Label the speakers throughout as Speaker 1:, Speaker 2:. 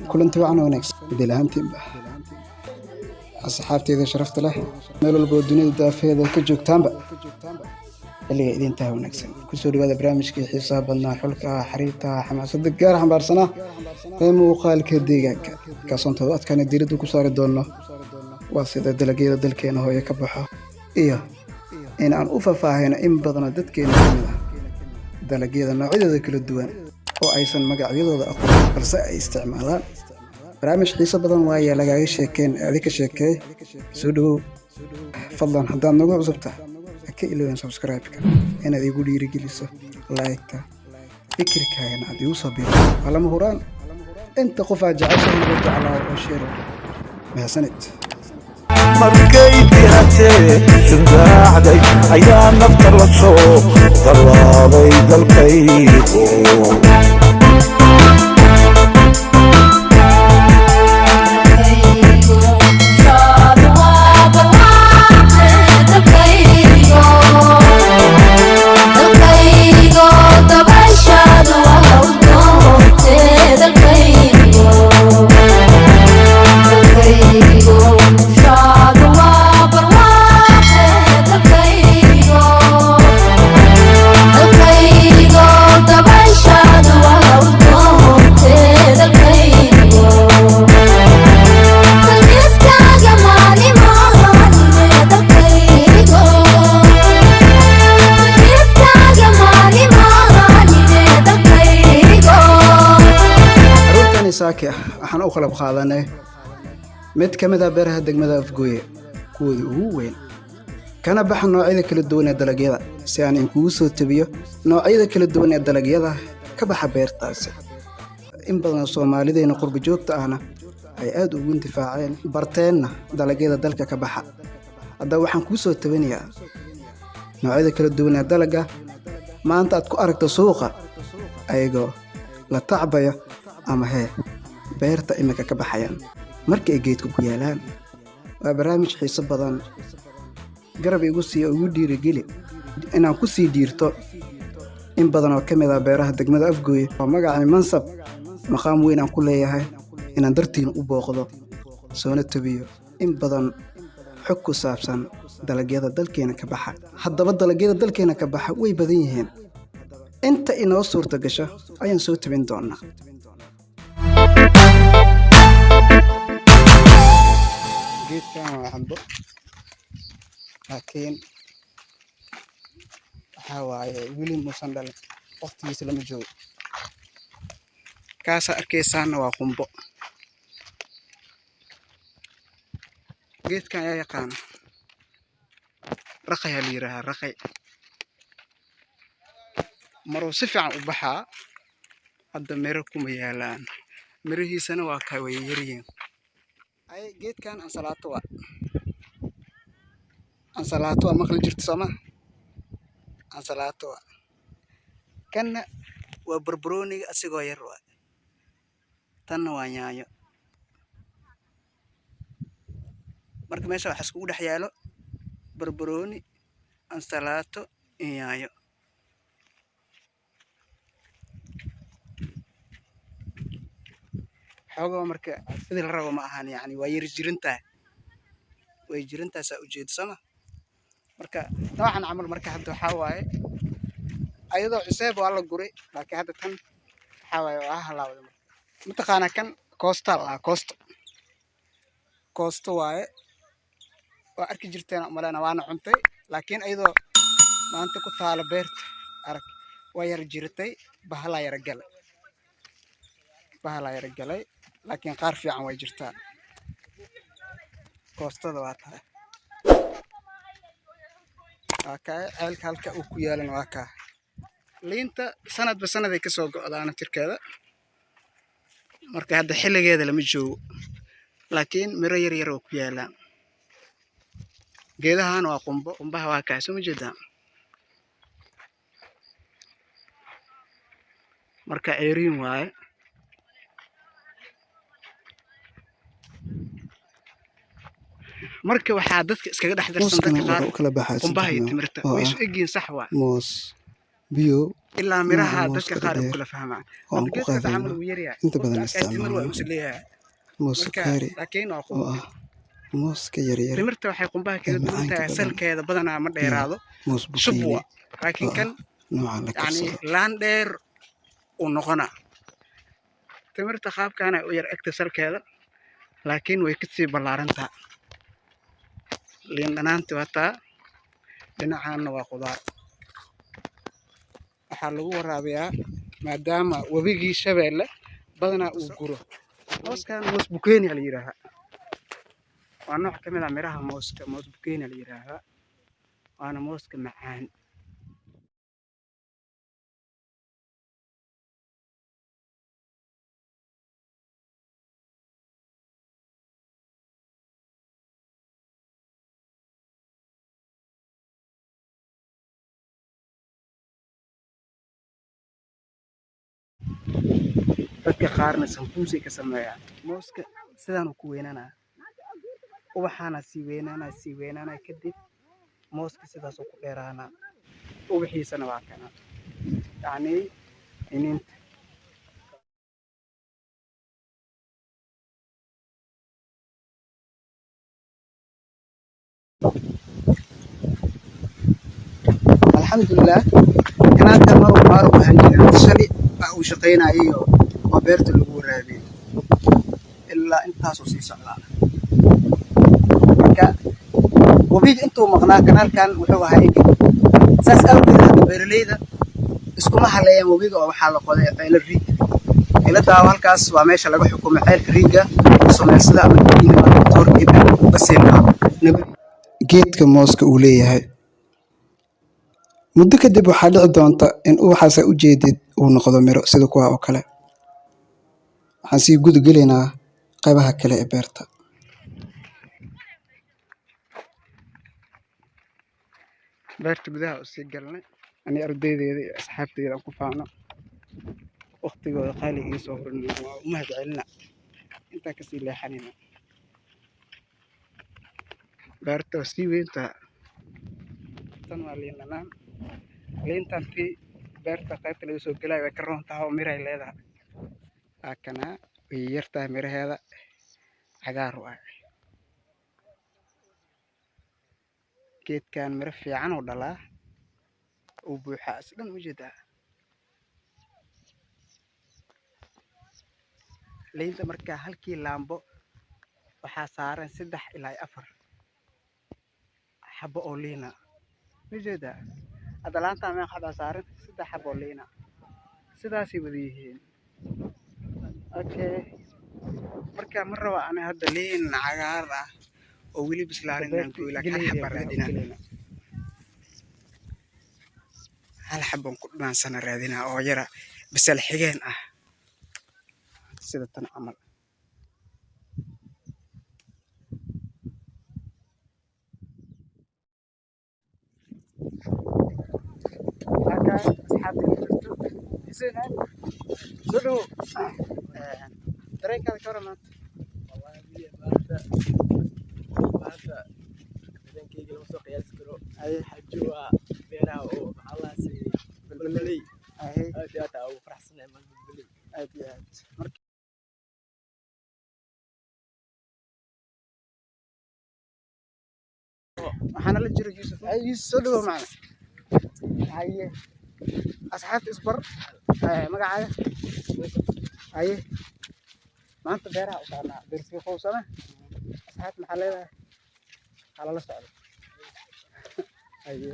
Speaker 1: كلنتي وعنا ونكس دلهانتي أصحابتي إذا شرفت له ميل البودني دافع ذا كجوك تامبا اللي إذا انتهى ونكس كسوري هذا برامج كي حساب لنا حلقة حريتها حماس الدقار عم بارسنا مو قال كديجا كاسونت وقت كان يدير كسار الدولة واسيد دلقية دلكينا هو يكبحه إيه إن أن أففاهنا إن بدنا دتكينا كمدا دلقية نوعية كل الدوان وأيضا مقاعدة أقوى بس استعمالها برامج حيصة بدن وايا لقاي شيكين هذيك الشيكي سودو فضلا هدان نوع عزبته أكيد لو سبسكرايب أنا ذي يقول يرجلسه لايك فكرك هاي أنا ذي وصبي على مهران أنت خفا جعشان رجع على وشير ما سنت
Speaker 2: markaydii hatee sindaaxday ayaan nafta la soo dallaaday dalkaygu
Speaker 1: ساكي أحنا أخلى بخاذنا مت كمذا بره دقمذا في قوي كودي هو وين كان بح نوعية كل الدنيا دلقيها سيان كوسو تبيه نوعية كل الدنيا دلقيها كبح بيرتاس إن بدنا الصومالي ذي نقرب جوبت أنا أي أدو وانتفاعين برتين دلقيها دلك كبح هذا وحن كوسو تبينيا نوعية كل الدنيا دلقة ما أنت أتكو تسوقه أيجو لا تعبية ama hee beerta imika ka baxayaan markay geedku ku yaalaan waa barnaamij xiiso badan garab igu sii ugu dhiirigeli inaan ku sii dhiirto in badan oo kamid ah beeraha degmada Afgooye oo magaca mansab maqaam weyn aan ku leeyahay inaan dartiin u booqdo soona tabiyo in badan xog ku saabsan dalagyada dalkeena ka baxa haddaba dalagyada dalkeena ka baxa way badan yihiin inta inoo suurta gasho ayaan soo tabin doonaa جيت كان عنده لكن حاوي ويلي مصندل وقت يسلم الجو كاسة أركيسان وقنبو جيت كان يقان رقي هليرها رقي مرو سفع وبحا هذا ميركم يالان مريه سنة وكاوي يرين أي جيت كان أنصلاتوا مخل جرت سما أنصلاتوا كان وبربروني أسيقو يروى تنوى نيايو مرك ميسا وحسكو دحيالو بربروني أنصلاتو نيايو حوجا مركا إذا الرجل معهن يعني ويجرنته سأوجد سما مركا طبعا عمل مركا حد حواي أيضا حساب والله قري لكن هذا كان حواي وأهلا متقانا كان كوست واي وأركي جرتين أملانا وأنا عنتي لكن أيضا ما أنت كنت على بيرت أرك ويرجرتي بهلا يرجلي لكن قار في عن وجرتها كوستا دواتها هكا عيلك هالكا وكيالا وهكا لينتا سند بسنة ذي كسوق أنا تركيا مركا هذا حلقة هذا لما جو لكن مرير يروك كيالا جيدا هانو قنبها وهكا سمي جدا مركا عيرين واي marka waxa dadka iskaga dhaxdarsan dadka qaar qumbaha timirta way isu egin sax waa
Speaker 3: moos biyo
Speaker 1: إلا
Speaker 2: nooca
Speaker 1: مراها دتك
Speaker 2: mooska
Speaker 1: قارب
Speaker 2: dhadheer
Speaker 1: كل فهمها
Speaker 2: oo aan ku
Speaker 1: أبجد كذا عمل
Speaker 2: qaadayno
Speaker 1: ويريا
Speaker 2: inta
Speaker 1: قفك
Speaker 2: badan
Speaker 1: أركي تمر
Speaker 2: isticmaalno
Speaker 1: وأسليها
Speaker 2: moos
Speaker 1: مركا
Speaker 2: sukari
Speaker 1: لكن
Speaker 2: oo
Speaker 1: أخوه
Speaker 2: ah mooska yaryar
Speaker 1: تمرت waxay qumbaha
Speaker 2: ee
Speaker 1: kaga duwan
Speaker 2: macaanka
Speaker 1: tahay
Speaker 2: badan
Speaker 1: asalkeeda badanaa ma
Speaker 2: iyo
Speaker 1: dheeraado
Speaker 2: moos bukeeni
Speaker 1: shubwa laakiin
Speaker 2: oo
Speaker 1: kan
Speaker 2: ah nooca la
Speaker 1: yani
Speaker 2: karsado
Speaker 1: laan dheer uu noqona timirta qaabkaana u yar egta salkeeda laakiin way kasii ballaarantaa liin dhanaanti wataa dhinacaana waa qudaar waxaa lagu waraabiyaa maadaama webigii shabeelle badanaa uu guro mooskan moos bukeeni la yidhaahaa waa nooc ka mid ah miraha mooska moos bukeeni la yidhaahaa waana mooska macaan dadka qaarna sambuusay ka sameeyaan mooska sidaanu ku weynaanaa ubaxaana sii weynaanaa kadib mooska sidaasoo ku dheeraanaa ubaxiisana waa kana yacni iniinta alxamdulilah kanaadka maru ahaan jira shali uu shaqaynayo oo beerta lagu waraabiyey ilaa intaasuu sii socdaa marka webiga intuu maqnaa kanaalkan wuxuu ahaa engeg saas awgeed hadda beeraleyda iskuma haleeyaan webiga oo waxaa la qoday ceelo riig ceeladaa halkaas waa meesha laga xukumay ceelka riiga someelsada ama geedka mooska uu leeyahay muddo kadib waxaa dhici doonta in ubaxaasa u jeedid uu noqdo miro sida kuwa oo kale waxaan sii gudagelaynaa qaybaha kale ee beerta beerta gudaha u sii galnay ani ardaydeeda iyo asxaabteyda aan ku faano waqtigooda qaali ii soo horin waa u mahad celina intaan kasii leexanayna beerta waa sii weynta tan waa liin dhanaan liintantii beerta qaybta laga soo gelaayo way ka roon tahay oo miray leedahay waa kanaa way yar tahay miraheeda cagaar u ah geedkan miro fiican oo dhalaa uu buuxaa isdhan ujeedaa liinta markaa halkii laambo waxaa saaran 3 ilaa 4 xabo oo liina ujeedaa hadda laantaa meeqa xabaa saaran 3 xabo oo liina sidaasay wada yihiin okay marka ma raba ana hadda liin cagaar ah oo weli bislaanin aan gooy laakiin hal xabo raadina hal xabon ku dhaansana raadina oo yara bisal xigeen ah sida tan camal haka asxaabta jirto isina soo dareenkaada ka waran maanta
Speaker 3: maanta dareenkayga lama soo qiyaasi karo xajo waa beeraha oo maxaa la siiyey balbaley aad iyo aad aa ugu faraxsanahay maanta balbaley
Speaker 1: aad iyo aad waxaana la jiro yuusuf yuusuf soo dhawow macna haye asxaabta isbar magacaaga haye maanta beeraha u saarnaa beertii qowsana asxaabta maxaa leedahay halala socdo haye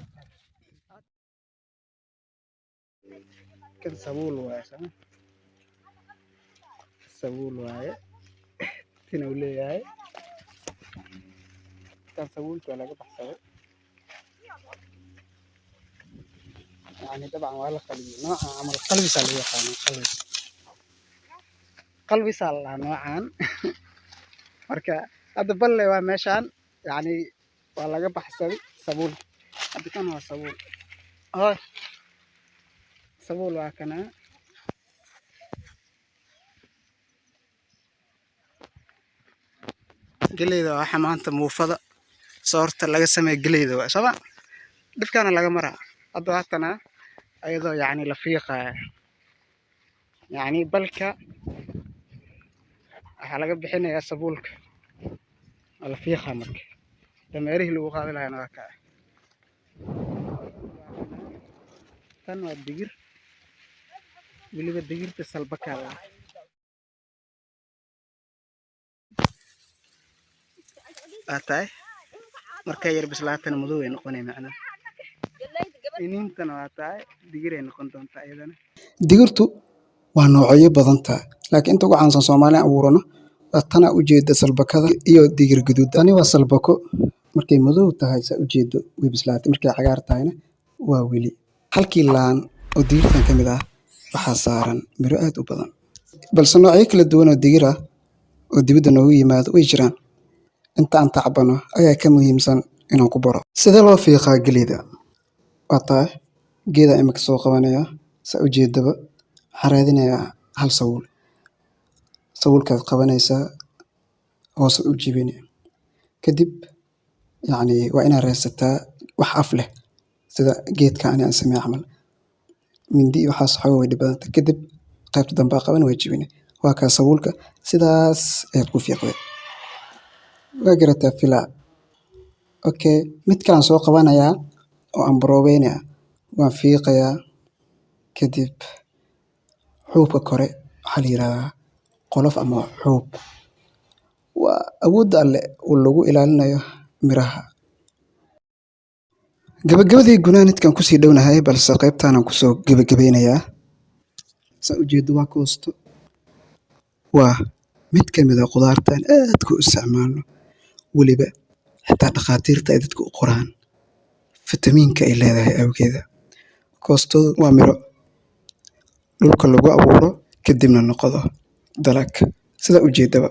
Speaker 1: kan sabuul waaye sama sabuul waaye tina uu leeyahay kan sabuulka waa laga baxsaday يعني طبعا ولا قلبي نوع عمل قلبي سال يقان قلبي سال نوعان marka hada balle waa meeshan yani waa laga baxsaday sabuul hada kan waa sabuul hoy sabuul waa kana geleyda waxa maanta muufada soorta laga sameeyo geleyda waa sabab dhibkana laga maraa hadda waatana ayadoo yacni la fiiqaayo. Yacni balka waxaa laga bixinayaa sabuulka waa la fiiqaa marka. Dameerihii lagu qaadi lahaana waa kaa. Tan waa digir, weliba digirta salbakaa la waa tahay markay yar bislaatana madow ay noqonay macnaha. Iniintana waa tahay digir ay noqon doontaa iyadana. Digirtu waa noocyo badan tahay, laakiin inta ugu caansan Soomaaliya abuurano waa tana ujeeda salbakada iyo digir gaduud. Tani waa salbako markay madow tahay saa ujeedo way bislaatay, markay cagaar tahayna waa weli. Halkii laan oo digirtan ka mid ah waxaa saaran miro aad u badan, balse noocyo kala duwan oo digir ah oo dibadda noogu yimaado way jiraan. Inta aan tacbano ayaa ka muhiimsan inaan ku baro. Sidee loo fiiqaa gelida? Waa tahay geeda imika soo qabanaya saa ujeedaba waxaan raadinayaa hal sabuul. Sabuulkaad qabanaysaa hoos u jibinaya. Kadib yacni waa inaad raadsataa wax af leh sida geedka aan sameeyo camal. Mindi iyo waxaas waxaa way dhib badanta. Kadib qaybta dambe aa qaban waa jibinay. Waa kaa sabuulka sidaas ayaad ku fiiqday. Waa garataa filaa. Okay, mid kale aan soo qabanayaa oo aan baroobeynaya. Waan fiiqayaa. Kadib xuubka kore waxaa la yiraahdaa qolof ama xuub. Waa awoodda alle oo lagu ilaalinayo miraha. Gabagabadii gunaanadkan ku sii dhownahay balse qaybtaan aan kusoo gabagabeynayaa. Saa ujeedo waa koosto. Waa mid ka mid ah khudaartan aadka u isticmaalno. Weliba xitaa dhakhaatiirta ay dadka u qoraan fitamiinka ay leedahay awgeeda. Koostadu waa miro dhulka lagu abuuro kadibna noqdo dalag sida ujeedaba.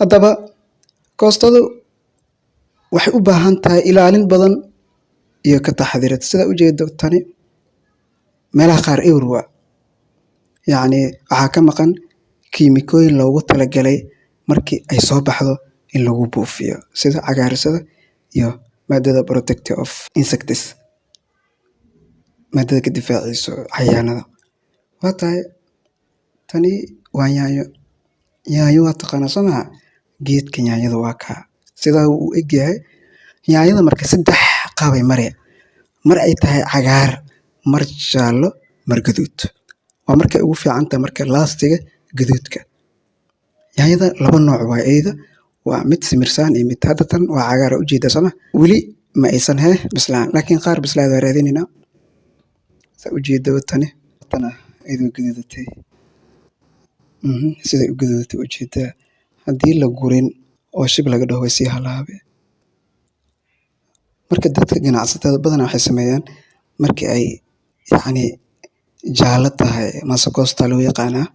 Speaker 1: Haddaba koostadu waxay u baahan tahay ilaalin badan iyo ka taxadirid. Sida ujeedo tani meelaha qaar ewer waa. Yacni waxaa ka maqan kiimikooyin loogu talagalay markii ay soo baxdo in lagu buufiyo sida cagaarsada iyo maadada protective of insects. Maadada ka difaaciso cayayaanada. Waa tahay tani waa yaanyo. Yaanyo waa taqaana soo maha geedka yaanyada waa kaa. Sidaa uu eg yahay yaanyada marka saddex qaabay maraya. Mar ay tahay cagaar, mar jaallo, mar gaduud. Waa markay ugu fiican tahay marka laastiga gaduudka. Yaanyada laba nooc waa eeda. Waa mid simirsaan iyo mid hadda tan waa cagaar ujeeda soo ma. Weli ma aysan bislaan laakiin qaar bislaad waa raadinayna. Saa ujeedo tani tana eedo gaduudatay. Sida u gaduudatay ujeeda. Haddii la gurin oo shib laga dhaho way sii halaabay. Marka dadka ganacsatada badan waxay sameeyaan markii ay yacni jaallo tahay masakoosta loo yaqaanaa.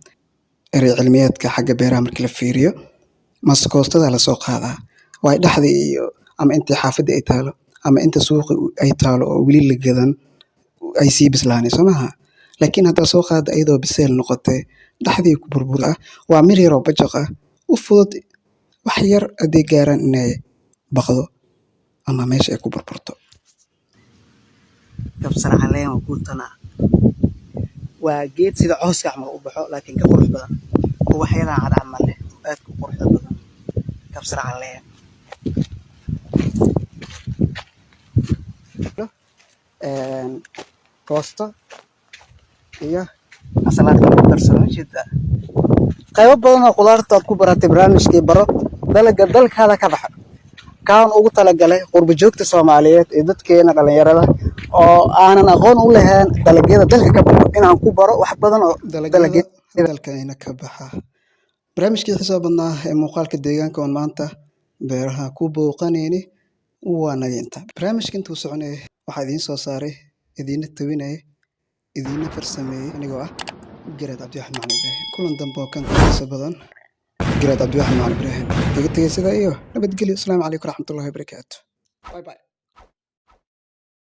Speaker 1: Eray cilmiyeedka xagga beeraha markii la fiiriyo masakoostada la soo qaadaa. Way dhaxdii iyo ama intii xaafadda ay taalo ama inta suuqa ay taalo oo weli la gadan ay sii bislaanay soo maha. Laakiin hadda soo qaada ayadoo biseel noqotay dhaxdii ku burbur ah. Waa mir yar oo bajaq ah u fudud wax yar haddii gaaraan inay baqdo ama meesha ay ku burburto. Kabsar caleen waa kuutana. Waa geed sida cawska camal u baxo laakiin ka qurux badan. Waxyaalaha cad camal leh aad ku qurux badan. Kabsar caleen. Koosto iyo asalaadka ku darsano jidda. Qaybo badan oo khudaarta aad ku baratay barnaamijkii baro dalagga dalkaada ka baxa. Kaan ugu talagalay qurbo joogta Soomaaliyeed ee dadkeena dhalinyarada oo aanan aqoon u lahayn dalagyada dalka ka baxa inaan ku baro wax badan oo dalagyada dalkeena ka baxa. Barnaamijkii xisaab badnaa ee muuqaalka deegaanka oo maanta beeraha ku booqanayni waa naga inta. Barnaamijka intuu soconay waxaa idiin soo saaray idiina tawinay idiina farsameeyay anigoo ah Garaad Cabdiwaxid Macalin Ibraahim. Kulan dambe oo kan xisaab badan Garaad Cabdiwaxid Macalin Ibraahim. Tagay sida iyo nabadgelyo. Assalaamu calaykum waraxmatullaahi wabarakaatuh. Bye bye.